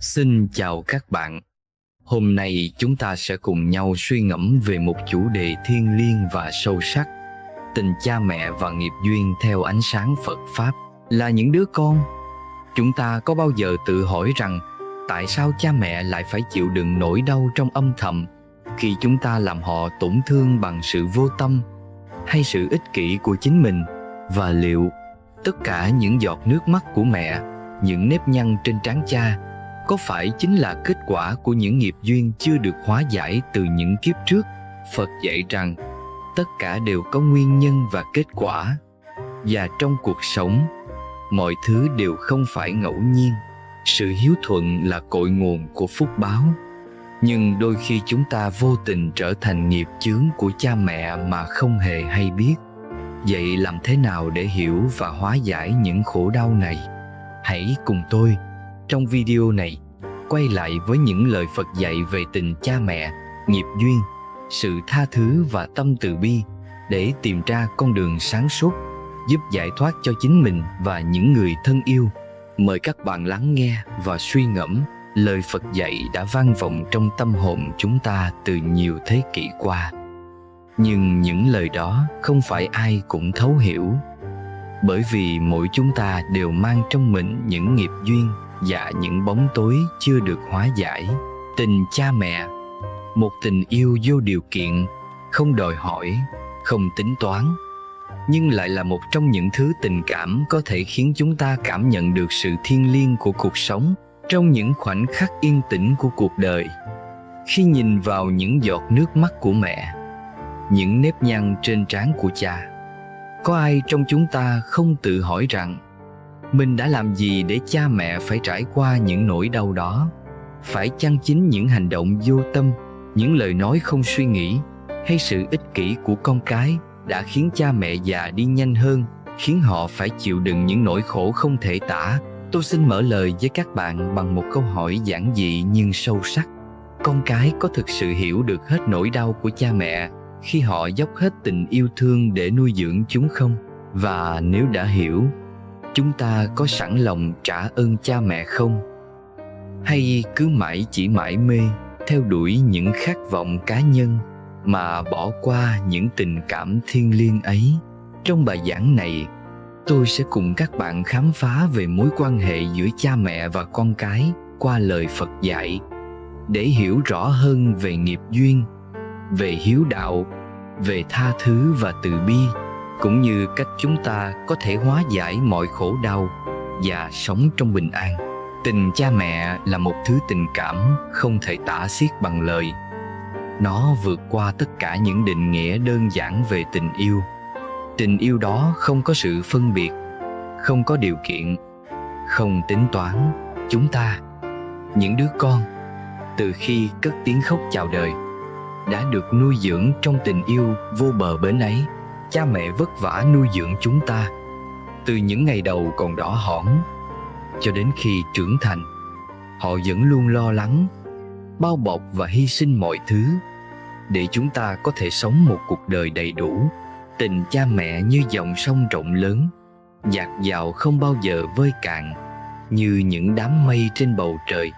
Xin chào các bạn. Hôm nay chúng ta sẽ cùng nhau suy ngẫm về một chủ đề thiêng liêng và sâu sắc. Tình cha mẹ và nghiệp duyên theo ánh sáng Phật Pháp. Là những đứa con, chúng ta có bao giờ tự hỏi rằng tại sao cha mẹ lại phải chịu đựng nỗi đau trong âm thầm khi chúng ta làm họ tổn thương bằng sự vô tâm hay sự ích kỷ của chính mình? Và liệu tất cả những giọt nước mắt của mẹ, những nếp nhăn trên trán cha có phải chính là kết quả của những nghiệp duyên chưa được hóa giải từ những kiếp trước? Phật dạy rằng tất cả đều có nguyên nhân và kết quả, và trong cuộc sống mọi thứ đều không phải ngẫu nhiên. Sự hiếu thuận là cội nguồn của phúc báo, nhưng đôi khi chúng ta vô tình trở thành nghiệp chướng của cha mẹ mà không hề hay biết. Vậy làm thế nào để hiểu và hóa giải những khổ đau này? Hãy cùng tôi trong video này quay lại với những lời Phật dạy về tình cha mẹ, nghiệp duyên, sự tha thứ và tâm từ bi để tìm ra con đường sáng suốt, giúp giải thoát cho chính mình và những người thân yêu. Mời các bạn lắng nghe và suy ngẫm lời Phật dạy đã vang vọng trong tâm hồn chúng ta từ nhiều thế kỷ qua. Nhưng những lời đó không phải ai cũng thấu hiểu, bởi vì mỗi chúng ta đều mang trong mình những nghiệp duyên và những bóng tối chưa được hóa giải. Tình cha mẹ, một tình yêu vô điều kiện, không đòi hỏi, không tính toán, nhưng lại là một trong những thứ tình cảm có thể khiến chúng ta cảm nhận được sự thiêng liêng của cuộc sống trong những khoảnh khắc yên tĩnh của cuộc đời. Khi nhìn vào những giọt nước mắt của mẹ, những nếp nhăn trên trán của cha, có ai trong chúng ta không tự hỏi rằng mình đã làm gì để cha mẹ phải trải qua những nỗi đau đó? Phải chăng chính những hành động vô tâm, những lời nói không suy nghĩ hay sự ích kỷ của con cái đã khiến cha mẹ già đi nhanh hơn, khiến họ phải chịu đựng những nỗi khổ không thể tả? Tôi xin mở lời với các bạn bằng một câu hỏi giản dị nhưng sâu sắc. Con cái có thực sự hiểu được hết nỗi đau của cha mẹ khi họ dốc hết tình yêu thương để nuôi dưỡng chúng không? Và nếu đã hiểu, chúng ta có sẵn lòng trả ơn cha mẹ không? Hay cứ mãi mê theo đuổi những khát vọng cá nhân mà bỏ qua những tình cảm thiêng liêng ấy? Trong bài giảng này, tôi sẽ cùng các bạn khám phá về mối quan hệ giữa cha mẹ và con cái qua lời Phật dạy, để hiểu rõ hơn về nghiệp duyên, về hiếu đạo, về tha thứ và từ bi, cũng như cách chúng ta có thể hóa giải mọi khổ đau và sống trong bình an. Tình cha mẹ là một thứ tình cảm không thể tả xiết bằng lời. Nó vượt qua tất cả những định nghĩa đơn giản về tình yêu. Tình yêu đó không có sự phân biệt, không có điều kiện, không tính toán. Chúng ta, những đứa con, từ khi cất tiếng khóc chào đời, đã được nuôi dưỡng trong tình yêu vô bờ bến ấy. Cha mẹ vất vả nuôi dưỡng chúng ta từ những ngày đầu còn đỏ hỏn cho đến khi trưởng thành. Họ vẫn luôn lo lắng, bao bọc và hy sinh mọi thứ để chúng ta có thể sống một cuộc đời đầy đủ. Tình cha mẹ như dòng sông rộng lớn, dạt dào không bao giờ vơi cạn, như những đám mây trên bầu trời,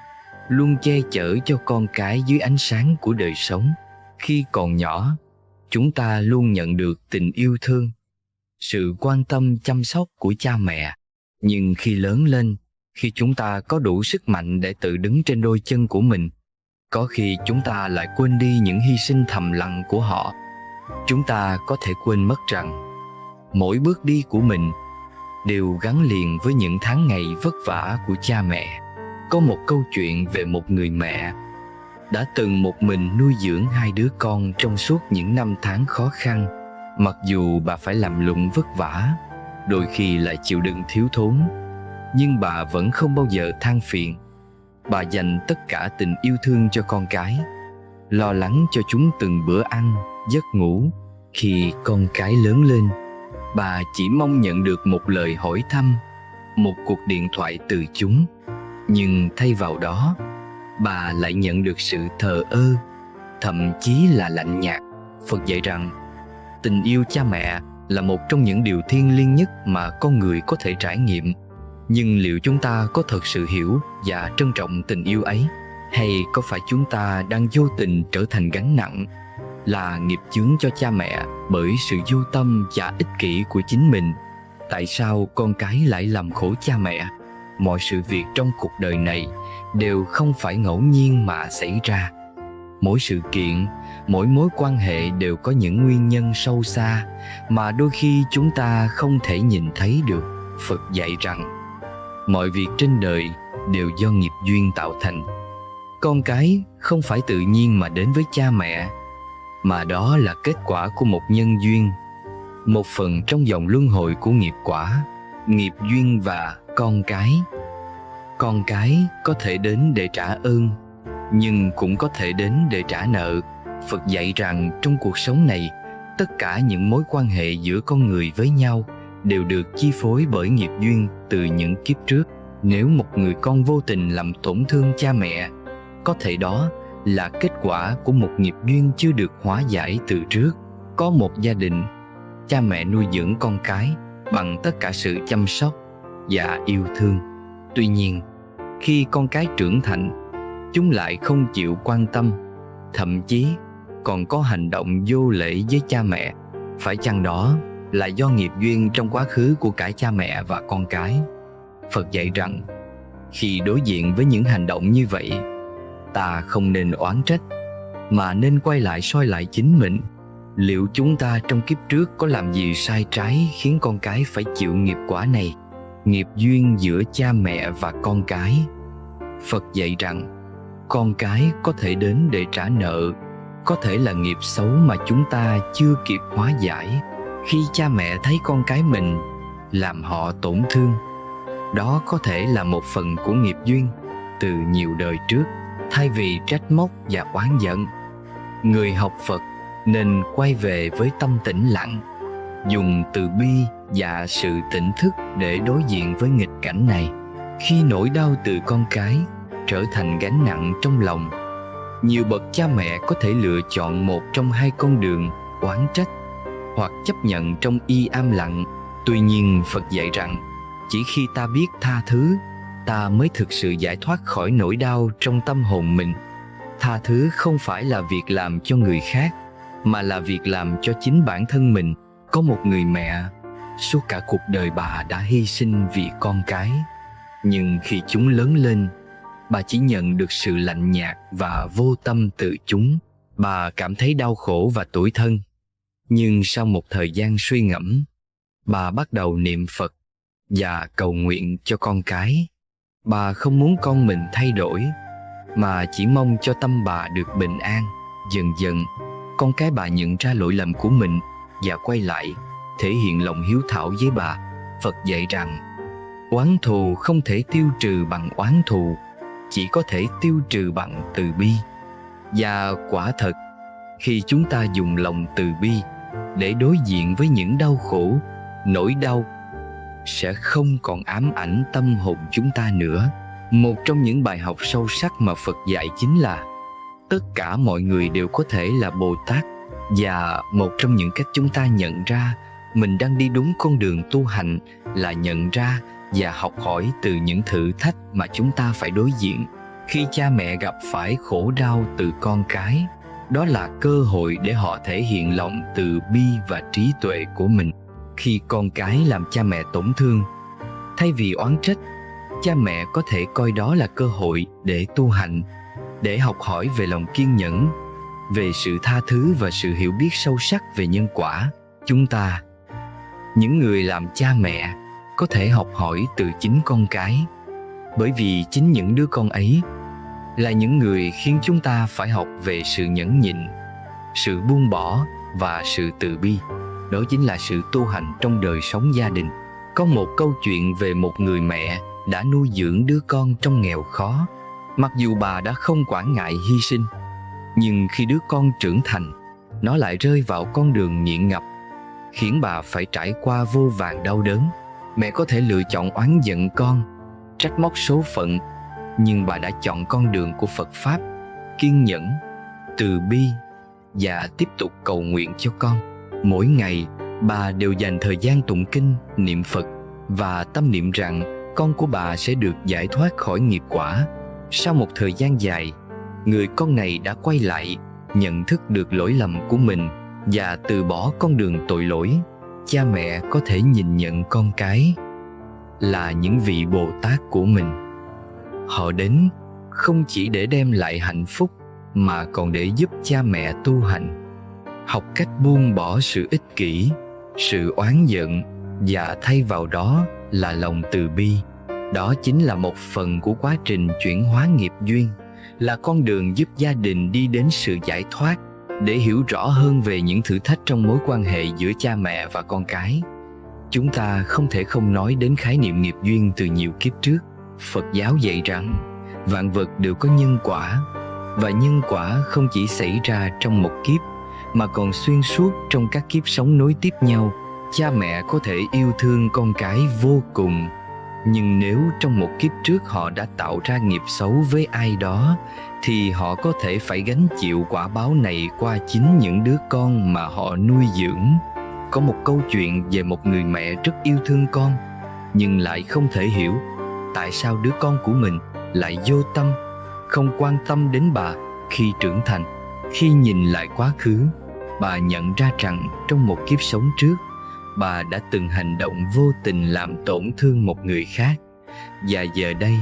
luôn che chở cho con cái dưới ánh sáng của đời sống. Khi còn nhỏ, chúng ta luôn nhận được tình yêu thương, sự quan tâm chăm sóc của cha mẹ. Nhưng khi lớn lên, khi chúng ta có đủ sức mạnh để tự đứng trên đôi chân của mình, có khi chúng ta lại quên đi những hy sinh thầm lặng của họ. Chúng ta có thể quên mất rằng mỗi bước đi của mình đều gắn liền với những tháng ngày vất vả của cha mẹ. Có một câu chuyện về một người mẹ đã từng một mình nuôi dưỡng hai đứa con trong suốt những năm tháng khó khăn. Mặc dù bà phải làm lụng vất vả, đôi khi lại chịu đựng thiếu thốn, nhưng bà vẫn không bao giờ than phiền. Bà dành tất cả tình yêu thương cho con cái, lo lắng cho chúng từng bữa ăn, giấc ngủ. Khi con cái lớn lên, bà chỉ mong nhận được một lời hỏi thăm, một cuộc điện thoại từ chúng. Nhưng thay vào đó, bà lại nhận được sự thờ ơ, thậm chí là lạnh nhạt. Phật dạy rằng tình yêu cha mẹ là một trong những điều thiêng liêng nhất mà con người có thể trải nghiệm. Nhưng liệu chúng ta có thật sự hiểu và trân trọng tình yêu ấy? Hay có phải chúng ta đang vô tình trở thành gánh nặng, là nghiệp chướng cho cha mẹ bởi sự vô tâm và ích kỷ của chính mình? Tại sao con cái lại làm khổ cha mẹ? Mọi sự việc trong cuộc đời này đều không phải ngẫu nhiên mà xảy ra. Mỗi sự kiện, mỗi mối quan hệ đều có những nguyên nhân sâu xa mà đôi khi chúng ta không thể nhìn thấy được. Phật dạy rằng mọi việc trên đời đều do nghiệp duyên tạo thành. Con cái không phải tự nhiên mà đến với cha mẹ, mà đó là kết quả của một nhân duyên, một phần trong dòng luân hồi của nghiệp quả, nghiệp duyên và con cái. Con cái có thể đến để trả ơn, nhưng cũng có thể đến để trả nợ. Phật dạy rằng trong cuộc sống này, tất cả những mối quan hệ giữa con người với nhau đều được chi phối bởi nghiệp duyên từ những kiếp trước. Nếu một người con vô tình làm tổn thương cha mẹ, có thể đó là kết quả của một nghiệp duyên chưa được hóa giải từ trước. Có một gia đình, cha mẹ nuôi dưỡng con cái bằng tất cả sự chăm sóc và yêu thương. Tuy nhiên, khi con cái trưởng thành, chúng lại không chịu quan tâm, thậm chí còn có hành động vô lễ với cha mẹ. Phải chăng đó là do nghiệp duyên trong quá khứ của cả cha mẹ và con cái? Phật dạy rằng, khi đối diện với những hành động như vậy, ta không nên oán trách, mà nên quay lại soi lại chính mình. Liệu chúng ta trong kiếp trước có làm gì sai trái khiến con cái phải chịu nghiệp quả này? Nghiệp duyên giữa cha mẹ và con cái. Phật dạy rằng, con cái có thể đến để trả nợ, có thể là nghiệp xấu mà chúng ta chưa kịp hóa giải. Khi cha mẹ thấy con cái mình làm họ tổn thương, đó có thể là một phần của nghiệp duyên từ nhiều đời trước. Thay vì trách móc và oán giận, người học Phật nên quay về với tâm tĩnh lặng, dùng từ bi và sự tỉnh thức để đối diện với nghịch cảnh này. Khi nỗi đau từ con cái trở thành gánh nặng trong lòng, nhiều bậc cha mẹ có thể lựa chọn một trong hai con đường: oán trách hoặc chấp nhận trong am lặng. Tuy nhiên, Phật dạy rằng chỉ khi ta biết tha thứ, ta mới thực sự giải thoát khỏi nỗi đau trong tâm hồn mình. Tha thứ không phải là việc làm cho người khác, mà là việc làm cho chính bản thân mình. Có một người mẹ, suốt cả cuộc đời bà đã hy sinh vì con cái. Nhưng khi chúng lớn lên, bà chỉ nhận được sự lạnh nhạt và vô tâm từ chúng. Bà cảm thấy đau khổ và tủi thân. Nhưng sau một thời gian suy ngẫm, bà bắt đầu niệm Phật và cầu nguyện cho con cái. Bà không muốn con mình thay đổi, mà chỉ mong cho tâm bà được bình an. Dần dần, con cái bà nhận ra lỗi lầm của mình và quay lại thể hiện lòng hiếu thảo với bà. Phật dạy rằng, oán thù không thể tiêu trừ bằng oán thù, chỉ có thể tiêu trừ bằng từ bi. Và quả thật, khi chúng ta dùng lòng từ bi để đối diện với những đau khổ, nỗi đau sẽ không còn ám ảnh tâm hồn chúng ta nữa. Một trong những bài học sâu sắc mà Phật dạy chính là tất cả mọi người đều có thể là Bồ Tát. Và một trong những cách chúng ta nhận ra mình đang đi đúng con đường tu hành là nhận ra và học hỏi từ những thử thách mà chúng ta phải đối diện. Khi cha mẹ gặp phải khổ đau từ con cái, đó là cơ hội để họ thể hiện lòng từ bi và trí tuệ của mình. Khi con cái làm cha mẹ tổn thương, thay vì oán trách, cha mẹ có thể coi đó là cơ hội để tu hành, để học hỏi về lòng kiên nhẫn, về sự tha thứ và sự hiểu biết sâu sắc về nhân quả. Chúng ta, những người làm cha mẹ, có thể học hỏi từ chính con cái, bởi vì chính những đứa con ấy là những người khiến chúng ta phải học về sự nhẫn nhịn, sự buông bỏ và sự từ bi. Đó chính là sự tu hành trong đời sống gia đình. Có một câu chuyện về một người mẹ đã nuôi dưỡng đứa con trong nghèo khó. Mặc dù bà đã không quản ngại hy sinh, nhưng khi đứa con trưởng thành, nó lại rơi vào con đường nghiện ngập, khiến bà phải trải qua vô vàn đau đớn. Mẹ có thể lựa chọn oán giận con, trách móc số phận, nhưng bà đã chọn con đường của Phật Pháp, kiên nhẫn, từ bi và tiếp tục cầu nguyện cho con. Mỗi ngày, bà đều dành thời gian tụng kinh, niệm Phật và tâm niệm rằng con của bà sẽ được giải thoát khỏi nghiệp quả. Sau một thời gian dài, người con này đã quay lại, nhận thức được lỗi lầm của mình và từ bỏ con đường tội lỗi. Cha mẹ có thể nhìn nhận con cái là những vị Bồ Tát của mình. Họ đến không chỉ để đem lại hạnh phúc mà còn để giúp cha mẹ tu hành, học cách buông bỏ sự ích kỷ, sự oán giận và thay vào đó là lòng từ bi. Đó chính là một phần của quá trình chuyển hóa nghiệp duyên, là con đường giúp gia đình đi đến sự giải thoát. Để hiểu rõ hơn về những thử thách trong mối quan hệ giữa cha mẹ và con cái, chúng ta không thể không nói đến khái niệm nghiệp duyên từ nhiều kiếp trước. Phật giáo dạy rằng vạn vật đều có nhân quả, và nhân quả không chỉ xảy ra trong một kiếp mà còn xuyên suốt trong các kiếp sống nối tiếp nhau. Cha mẹ có thể yêu thương con cái vô cùng, nhưng nếu trong một kiếp trước họ đã tạo ra nghiệp xấu với ai đó, thì họ có thể phải gánh chịu quả báo này qua chính những đứa con mà họ nuôi dưỡng. Có một câu chuyện về một người mẹ rất yêu thương con, nhưng lại không thể hiểu tại sao đứa con của mình lại vô tâm, không quan tâm đến bà. Khi trưởng thành, khi nhìn lại quá khứ, bà nhận ra rằng trong một kiếp sống trước, bà đã từng hành động vô tình làm tổn thương một người khác, và giờ đây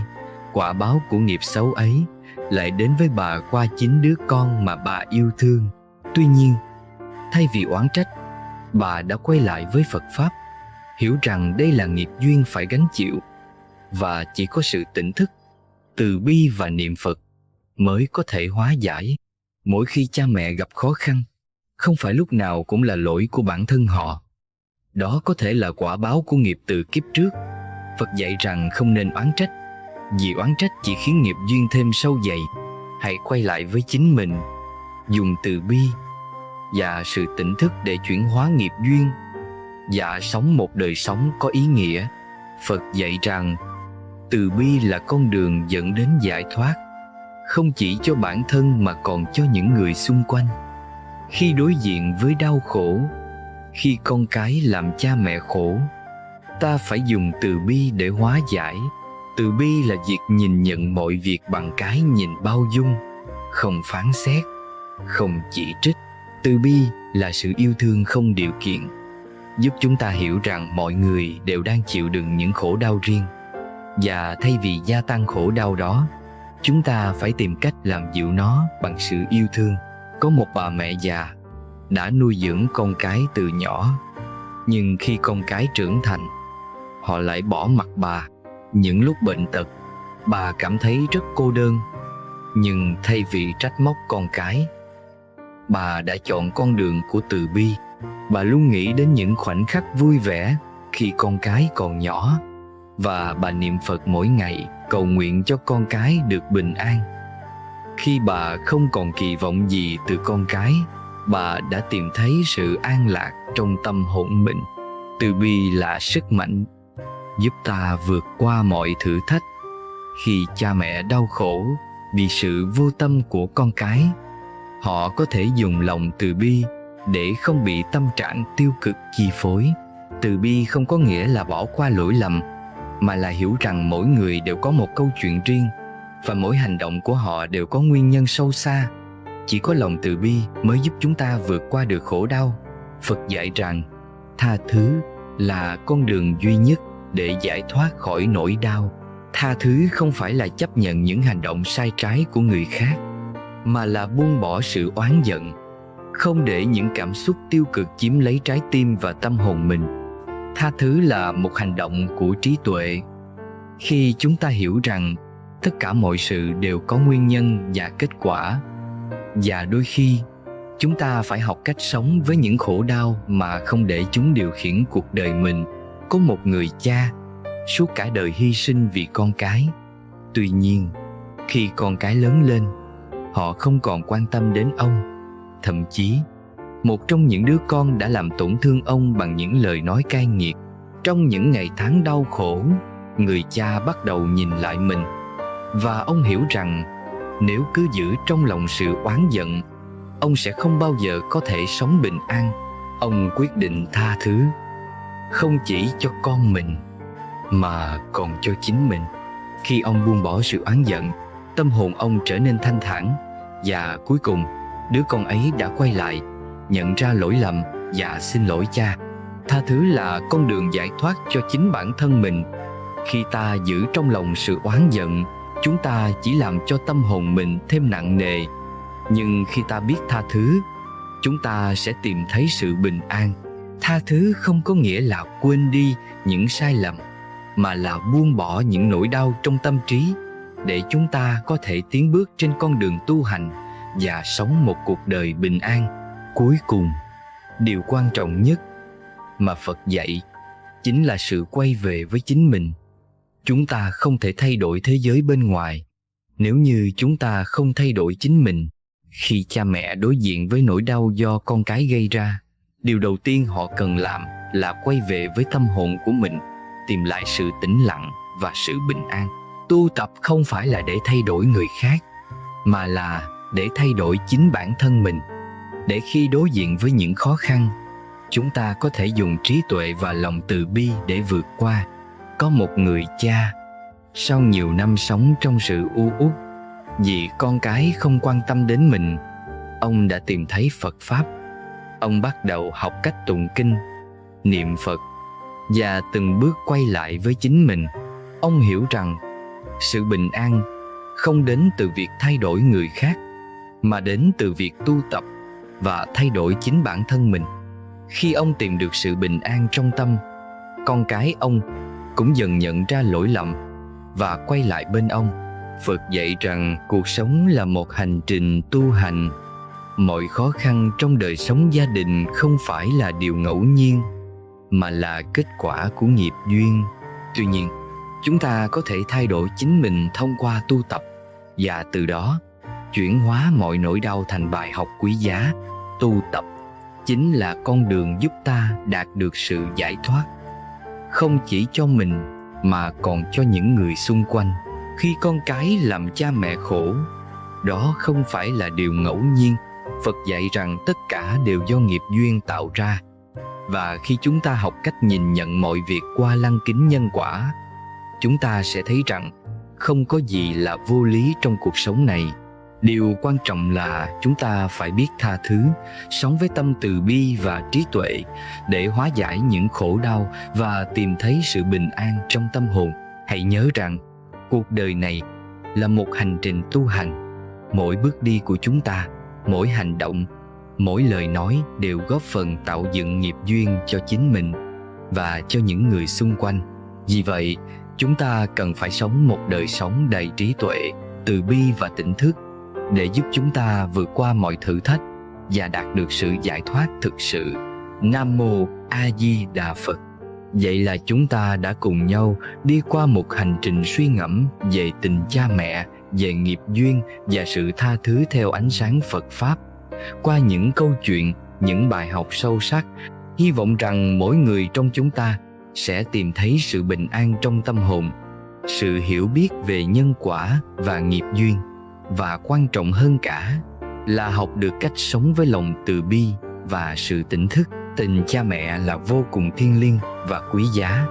quả báo của nghiệp xấu ấy lại đến với bà qua chính đứa con mà bà yêu thương. Tuy nhiên, thay vì oán trách, bà đã quay lại với Phật Pháp, hiểu rằng đây là nghiệp duyên phải gánh chịu, và chỉ có sự tỉnh thức, từ bi và niệm Phật mới có thể hóa giải. Mỗi khi cha mẹ gặp khó khăn, không phải lúc nào cũng là lỗi của bản thân họ. Đó có thể là quả báo của nghiệp từ kiếp trước. Phật dạy rằng không nên oán trách, vì oán trách chỉ khiến nghiệp duyên thêm sâu dày. Hãy quay lại với chính mình, dùng từ bi và sự tỉnh thức để chuyển hóa nghiệp duyên và sống một đời sống có ý nghĩa. Phật dạy rằng từ bi là con đường dẫn đến giải thoát, không chỉ cho bản thân mà còn cho những người xung quanh. Khi đối diện với đau khổ, khi con cái làm cha mẹ khổ, ta phải dùng từ bi để hóa giải. Từ bi là việc nhìn nhận mọi việc bằng cái nhìn bao dung, không phán xét, không chỉ trích. Từ bi là sự yêu thương không điều kiện, giúp chúng ta hiểu rằng mọi người đều đang chịu đựng những khổ đau riêng, và thay vì gia tăng khổ đau đó, chúng ta phải tìm cách làm dịu nó bằng sự yêu thương. Có một bà mẹ già đã nuôi dưỡng con cái từ nhỏ, nhưng khi con cái trưởng thành, họ lại bỏ mặc bà. Những lúc bệnh tật, bà cảm thấy rất cô đơn, nhưng thay vì trách móc con cái, bà đã chọn con đường của từ bi. Bà luôn nghĩ đến những khoảnh khắc vui vẻ khi con cái còn nhỏ, và bà niệm Phật mỗi ngày, cầu nguyện cho con cái được bình an. Khi bà không còn kỳ vọng gì từ con cái, bà đã tìm thấy sự an lạc trong tâm hồn mình. Từ bi là sức mạnh giúp ta vượt qua mọi thử thách. Khi cha mẹ đau khổ vì sự vô tâm của con cái, họ có thể dùng lòng từ bi để không bị tâm trạng tiêu cực chi phối. Từ bi không có nghĩa là bỏ qua lỗi lầm, mà là hiểu rằng mỗi người đều có một câu chuyện riêng, và mỗi hành động của họ đều có nguyên nhân sâu xa. Chỉ có lòng từ bi mới giúp chúng ta vượt qua được khổ đau. Phật dạy rằng tha thứ là con đường duy nhất để giải thoát khỏi nỗi đau. Tha thứ không phải là chấp nhận những hành động sai trái của người khác, mà là buông bỏ sự oán giận, không để những cảm xúc tiêu cực chiếm lấy trái tim và tâm hồn mình. Tha thứ là một hành động của trí tuệ. Khi chúng ta hiểu rằng tất cả mọi sự đều có nguyên nhân và kết quả, và đôi khi chúng ta phải học cách sống với những khổ đau mà không để chúng điều khiển cuộc đời mình. Có một người cha suốt cả đời hy sinh vì con cái. Tuy nhiên, khi con cái lớn lên, họ không còn quan tâm đến ông. Thậm chí, một trong những đứa con đã làm tổn thương ông bằng những lời nói cay nghiệt. Trong những ngày tháng đau khổ, người cha bắt đầu nhìn lại mình, và ông hiểu rằng nếu cứ giữ trong lòng sự oán giận, ông sẽ không bao giờ có thể sống bình an. Ông quyết định tha thứ, không chỉ cho con mình mà còn cho chính mình. Khi ông buông bỏ sự oán giận, tâm hồn ông trở nên thanh thản, và cuối cùng đứa con ấy đã quay lại, nhận ra lỗi lầm và xin lỗi cha. Tha thứ là con đường giải thoát cho chính bản thân mình. Khi ta giữ trong lòng sự oán giận, chúng ta chỉ làm cho tâm hồn mình thêm nặng nề. Nhưng khi ta biết tha thứ, chúng ta sẽ tìm thấy sự bình an. Tha thứ không có nghĩa là quên đi những sai lầm, mà là buông bỏ những nỗi đau trong tâm trí, để chúng ta có thể tiến bước trên con đường tu hành và sống một cuộc đời bình an. Cuối cùng, điều quan trọng nhất mà Phật dạy chính là sự quay về với chính mình. Chúng ta không thể thay đổi thế giới bên ngoài nếu như chúng ta không thay đổi chính mình. Khi cha mẹ đối diện với nỗi đau do con cái gây ra, điều đầu tiên họ cần làm là quay về với tâm hồn của mình, tìm lại sự tĩnh lặng và sự bình an. Tu tập không phải là để thay đổi người khác, mà là để thay đổi chính bản thân mình, để khi đối diện với những khó khăn, chúng ta có thể dùng trí tuệ và lòng từ bi để vượt qua. Có một người cha, sau nhiều năm sống trong sự u uất vì con cái không quan tâm đến mình, ông đã tìm thấy Phật Pháp. Ông bắt đầu học cách tụng kinh, niệm Phật và từng bước quay lại với chính mình. Ông hiểu rằng sự bình an không đến từ việc thay đổi người khác, mà đến từ việc tu tập và thay đổi chính bản thân mình. Khi ông tìm được sự bình an trong tâm, con cái ông cũng dần nhận ra lỗi lầm và quay lại bên ông. Phật dạy rằng cuộc sống là một hành trình tu hành. Mọi khó khăn trong đời sống gia đình không phải là điều ngẫu nhiên, mà là kết quả của nghiệp duyên. Tuy nhiên, chúng ta có thể thay đổi chính mình thông qua tu tập, và từ đó chuyển hóa mọi nỗi đau thành bài học quý giá. Tu tập chính là con đường giúp ta đạt được sự giải thoát, không chỉ cho mình mà còn cho những người xung quanh. Khi con cái làm cha mẹ khổ, đó không phải là điều ngẫu nhiên. Phật dạy rằng tất cả đều do nghiệp duyên tạo ra. Và khi chúng ta học cách nhìn nhận mọi việc qua lăng kính nhân quả, chúng ta sẽ thấy rằng không có gì là vô lý trong cuộc sống này. Điều quan trọng là chúng ta phải biết tha thứ, sống với tâm từ bi và trí tuệ để hóa giải những khổ đau và tìm thấy sự bình an trong tâm hồn. Hãy nhớ rằng cuộc đời này là một hành trình tu hành. Mỗi bước đi của chúng ta, mỗi hành động, mỗi lời nói đều góp phần tạo dựng nghiệp duyên cho chính mình và cho những người xung quanh. Vì vậy, chúng ta cần phải sống một đời sống đầy trí tuệ, từ bi và tỉnh thức để giúp chúng ta vượt qua mọi thử thách và đạt được sự giải thoát thực sự. Nam Mô A Di Đà Phật. Vậy là chúng ta đã cùng nhau đi qua một hành trình suy ngẫm về tình cha mẹ, về nghiệp duyên và sự tha thứ theo ánh sáng Phật Pháp. Qua những câu chuyện, những bài học sâu sắc, hy vọng rằng mỗi người trong chúng ta sẽ tìm thấy sự bình an trong tâm hồn, sự hiểu biết về nhân quả và nghiệp duyên, và quan trọng hơn cả là học được cách sống với lòng từ bi và sự tỉnh thức. Tình cha mẹ là vô cùng thiêng liêng và quý giá,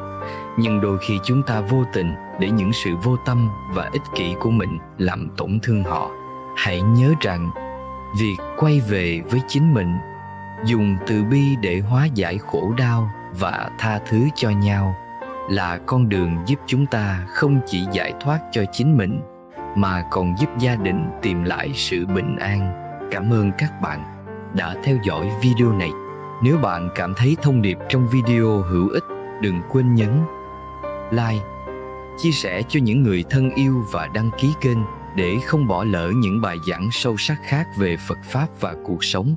nhưng đôi khi chúng ta vô tình để những sự vô tâm và ích kỷ của mình làm tổn thương họ. Hãy nhớ rằng việc quay về với chính mình, dùng từ bi để hóa giải khổ đau và tha thứ cho nhau là con đường giúp chúng ta không chỉ giải thoát cho chính mình mà còn giúp gia đình tìm lại sự bình an. Cảm ơn các bạn đã theo dõi video này. Nếu bạn cảm thấy thông điệp trong video hữu ích, đừng quên nhấn like, chia sẻ cho những người thân yêu và đăng ký kênh để không bỏ lỡ những bài giảng sâu sắc khác về Phật Pháp và cuộc sống.